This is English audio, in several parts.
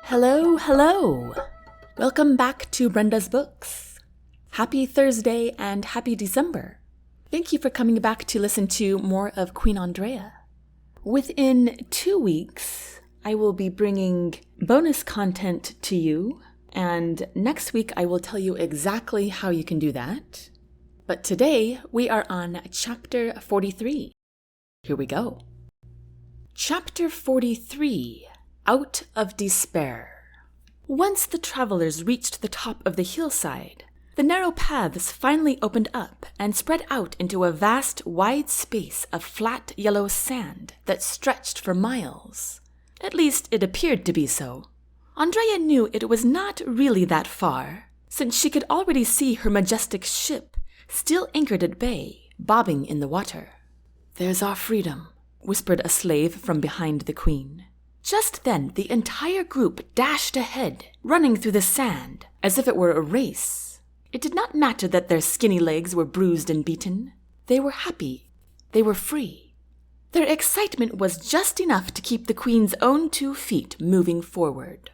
Hello, hello! Welcome back to Brenda's Books. Happy Thursday and happy December. Thank you for coming back to listen to more of Queen Andraya. Within 2 weeks, I will be bringing bonus content to you, and next week I will tell you exactly how you can do that. But today we are on Chapter 43. Here we go. Chapter 43. Out of Despair. Once the travelers reached the top of the hillside, the narrow paths finally opened up and spread out into a vast, wide space of flat yellow sand that stretched for miles. At least it appeared to be so. Andraya knew it was not really that far, since she could already see her majestic ship, still anchored at bay, bobbing in the water. "There's our freedom," whispered a slave from behind the queen. Just then, the entire group dashed ahead, running through the sand, as if it were a race. It did not matter that their skinny legs were bruised and beaten. They were happy. They were free. Their excitement was just enough to keep the queen's own 2 feet moving forward.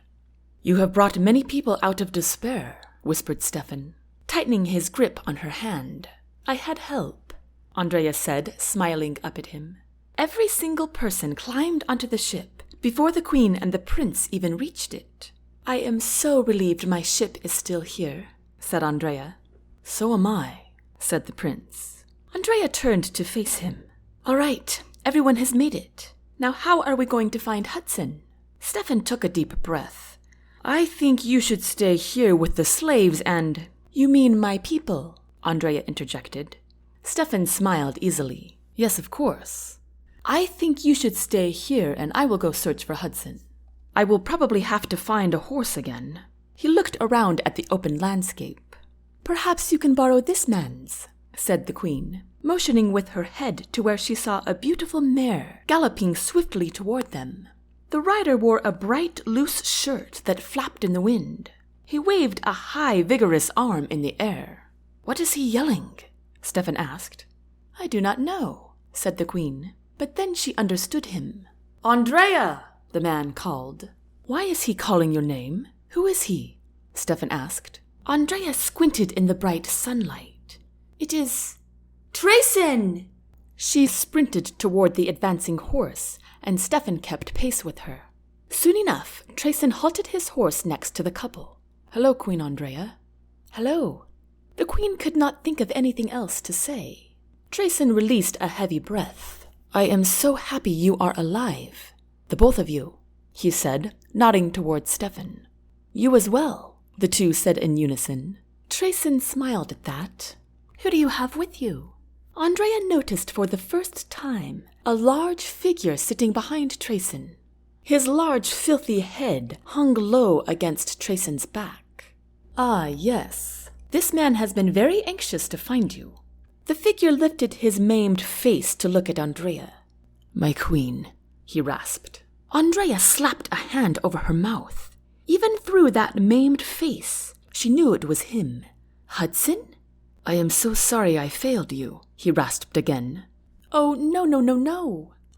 "You have brought many people out of despair," whispered Steffan, tightening his grip on her hand. "I had help," Andraya said, smiling up at him. Every single person climbed onto the ship before the queen and the prince even reached it. "I am so relieved my ship is still here," said Andraya. "So am I," said the prince. Andraya turned to face him. "All right, everyone has made it. Now how are we going to find Hudson?" Steffan took a deep breath. "I think you should stay here with the slaves and—" "You mean my people?" Andraya interjected. Steffan smiled easily. "Yes, of course. I think you should stay here and I will go search for Hudson. I will probably have to find a horse again." He looked around at the open landscape. "Perhaps you can borrow this man's," said the queen, motioning with her head to where she saw a beautiful mare galloping swiftly toward them. The rider wore a bright, loose shirt that flapped in the wind. He waved a high, vigorous arm in the air. "What is he yelling?" Steffan asked. "I do not know," said the queen. But then she understood him. "Andraya!" the man called. "Why is he calling your name? Who is he?" Steffan asked. Andraya squinted in the bright sunlight. "It is Trayson!" She sprinted toward the advancing horse, and Steffan kept pace with her. Soon enough, Trayson halted his horse next to the couple. "Hello, Queen Andraya." "Hello." The queen could not think of anything else to say. Trayson released a heavy breath. "I am so happy you are alive, the both of you," he said, nodding toward Steffan. "You as well," the two said in unison. Trayson smiled at that. "Who do you have with you?" Andraya noticed for the first time a large figure sitting behind Trayson. His large, filthy head hung low against Trayson's back. "Ah, yes. This man has been very anxious to find you." The figure lifted his maimed face to look at Andraya. "My queen," he rasped. Andraya slapped a hand over her mouth. Even through that maimed face, she knew it was him. "Hudson?" "I am so sorry I failed you," he rasped again. "Oh, no.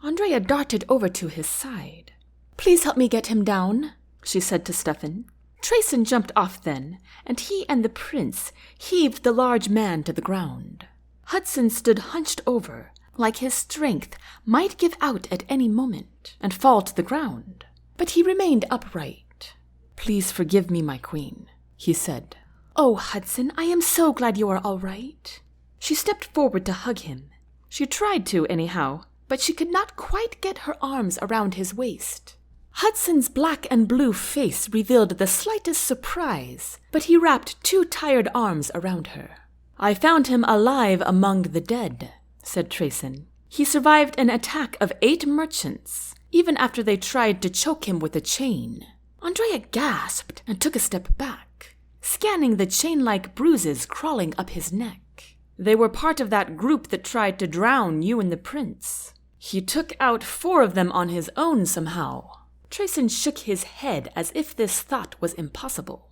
Andraya darted over to his side. "Please help me get him down," she said to Steffan. Trayson jumped off then, and he and the prince heaved the large man to the ground. Hudson stood hunched over, like his strength might give out at any moment and fall to the ground. But he remained upright. "Please forgive me, my queen," he said. "Oh, Hudson, I am so glad you are all right." She stepped forward to hug him. She tried to, anyhow, but she could not quite get her arms around his waist. Hudson's black and blue face revealed the slightest surprise, but he wrapped 2 tired arms around her. "I found him alive among the dead," said Trayson. "He survived an attack of 8 merchants, even after they tried to choke him with a chain." Andraya gasped and took a step back, scanning the chain-like bruises crawling up his neck. "They were part of that group that tried to drown you and the prince. He took out 4 of them on his own somehow." Trayson shook his head as if this thought was impossible.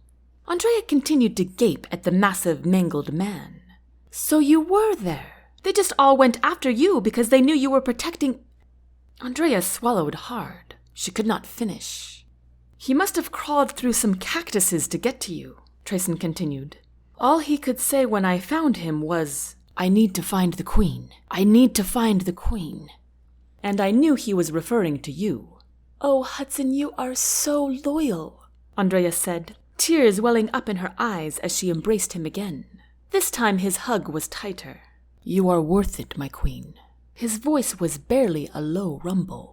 Andraya continued to gape at the massive, mangled man. "So you were there. They just all went after you because they knew you were protecting—" Andraya swallowed hard. She could not finish. He must have crawled through some cactuses to get to you, Trayson continued. All he could say when I found him was, I need to find the Queen. I need to find the Queen. And I knew he was referring to you. Oh, Hudson, you are so loyal, Andraya said, tears welling up in her eyes as she embraced him again. This time his hug was tighter. You are worth it, my queen. His voice was barely a low rumble.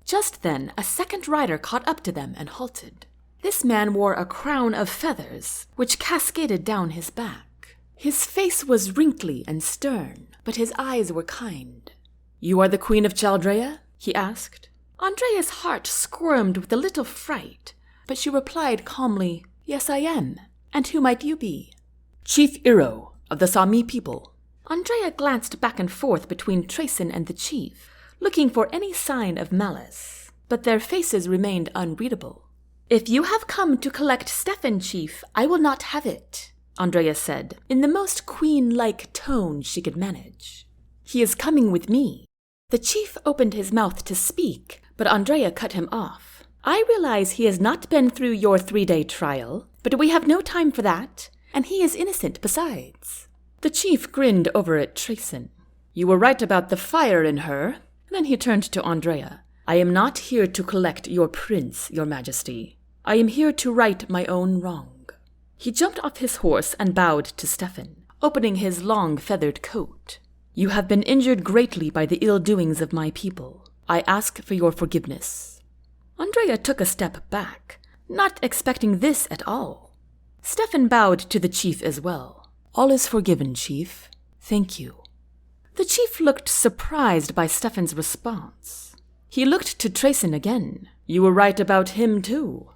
Just then, a second rider caught up to them and halted. This man wore a crown of feathers, which cascaded down his back. His face was wrinkly and stern, but his eyes were kind. You are the Queen of Chaldrea? He asked. Andraya's heart squirmed with a little fright, but she replied calmly, Yes, I am. And who might you be? Chief Iro, of the Sami people. Andraya glanced back and forth between Trayson and the chief, looking for any sign of malice, but their faces remained unreadable. If you have come to collect Steffan, Chief, I will not have it, Andraya said, in the most queen-like tone she could manage. He is coming with me. The chief opened his mouth to speak, but Andraya cut him off. I realize he has not been through your 3-day trial, but we have no time for that, and he is innocent besides. The chief grinned over at Trayson. You were right about the fire in her. Then he turned to Andraya. I am not here to collect your prince, your majesty. I am here to right my own wrong. He jumped off his horse and bowed to Steffan, opening his long feathered coat. You have been injured greatly by the ill doings of my people. I ask for your forgiveness. Andraya took a step back, not expecting this at all. Steffan bowed to the chief as well. All is forgiven, Chief. Thank you. The chief looked surprised by Steffan's response. He looked to Trayson again. You were right about him, too.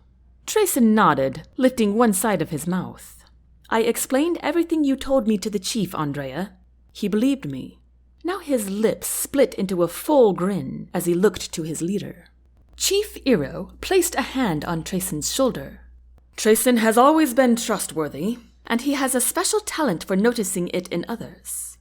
Trayson nodded, lifting one side of his mouth. I explained everything you told me to the chief, Andraya. He believed me. Now his lips split into a full grin as he looked to his leader. Chief Iro placed a hand on Trayson's shoulder. Trayson has always been trustworthy, and he has a special talent for noticing it in others.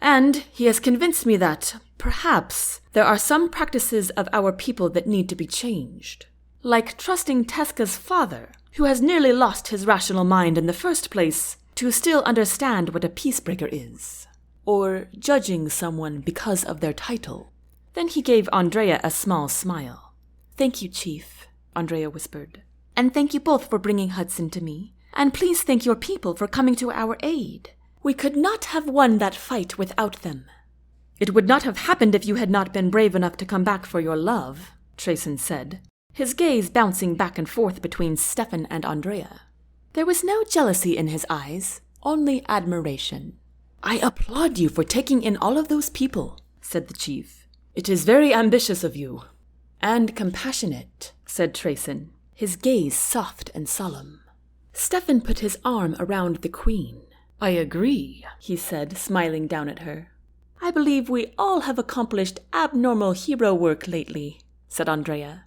And he has convinced me that, perhaps, there are some practices of our people that need to be changed. Like trusting Teska's father, who has nearly lost his rational mind in the first place, to still understand what a peacebreaker is. Or judging someone because of their title. Then he gave Andraya a small smile. Thank you, Chief, Andraya whispered. And thank you both for bringing Hudson to me. And please thank your people for coming to our aid. We could not have won that fight without them. It would not have happened if you had not been brave enough to come back for your love, Trayson said, his gaze bouncing back and forth between Steffan and Andraya. There was no jealousy in his eyes, only admiration. I applaud you for taking in all of those people, said the chief. It is very ambitious of you. And compassionate, said Trayson, his gaze soft and solemn. Steffan put his arm around the queen. I agree, he said, smiling down at her. I believe we all have accomplished abnormal hero work lately, said Andraya.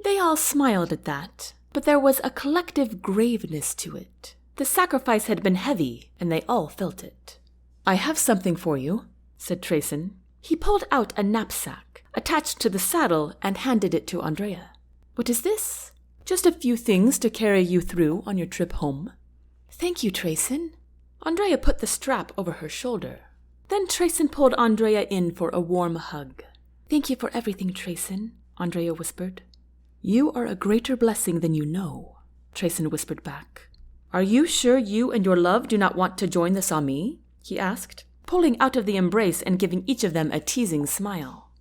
They all smiled at that, but there was a collective graveness to it. The sacrifice had been heavy, and they all felt it. I have something for you, said Trayson. He pulled out a knapsack, attached to the saddle, and handed it to Andraya. What is this? Just a few things to carry you through on your trip home. Thank you, Trayson. Andraya put the strap over her shoulder. Then Trayson pulled Andraya in for a warm hug. Thank you for everything, Trayson, Andraya whispered. You are a greater blessing than you know, Trayson whispered back. Are you sure you and your love do not want to join the Sami? He asked, pulling out of the embrace and giving each of them a teasing smile.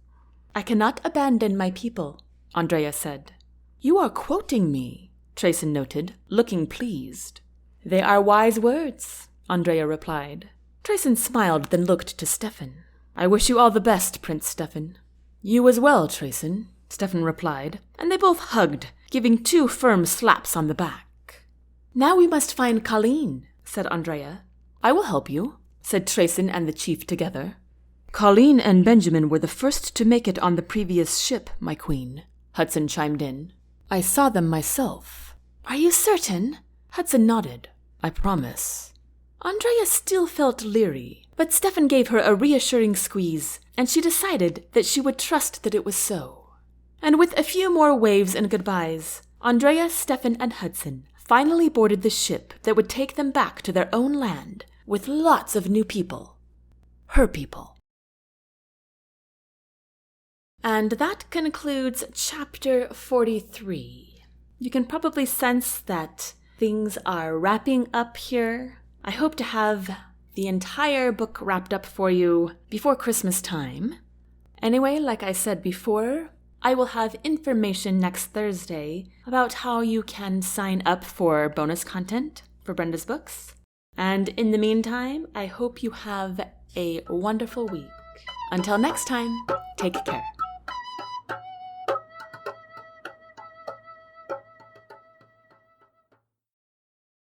I cannot abandon my people, Andraya said. You are quoting me, Trayson noted, looking pleased. They are wise words, Andraya replied. Trayson smiled, then looked to Steffan. I wish you all the best, Prince Steffan. You as well, Trayson, Steffan replied, and they both hugged, giving 2 firm slaps on the back. Now we must find Colleen, said Andraya. I will help you, said Trayson and the chief together. Colleen and Benjamin were the first to make it on the previous ship, my queen, Hudson chimed in. I saw them myself. Are you certain? Hudson nodded. I promise. Andraya still felt leery, but Steffan gave her a reassuring squeeze, and she decided that she would trust that it was so. And with a few more waves and goodbyes, Andraya, Steffan, and Hudson finally boarded the ship that would take them back to their own land with lots of new people. Her people. And that concludes Chapter 43. You can probably sense that things are wrapping up here. I hope to have the entire book wrapped up for you before Christmas time. Anyway, like I said before, I will have information next Thursday about how you can sign up for bonus content for Brenda's books. And in the meantime, I hope you have a wonderful week. Until next time, take care.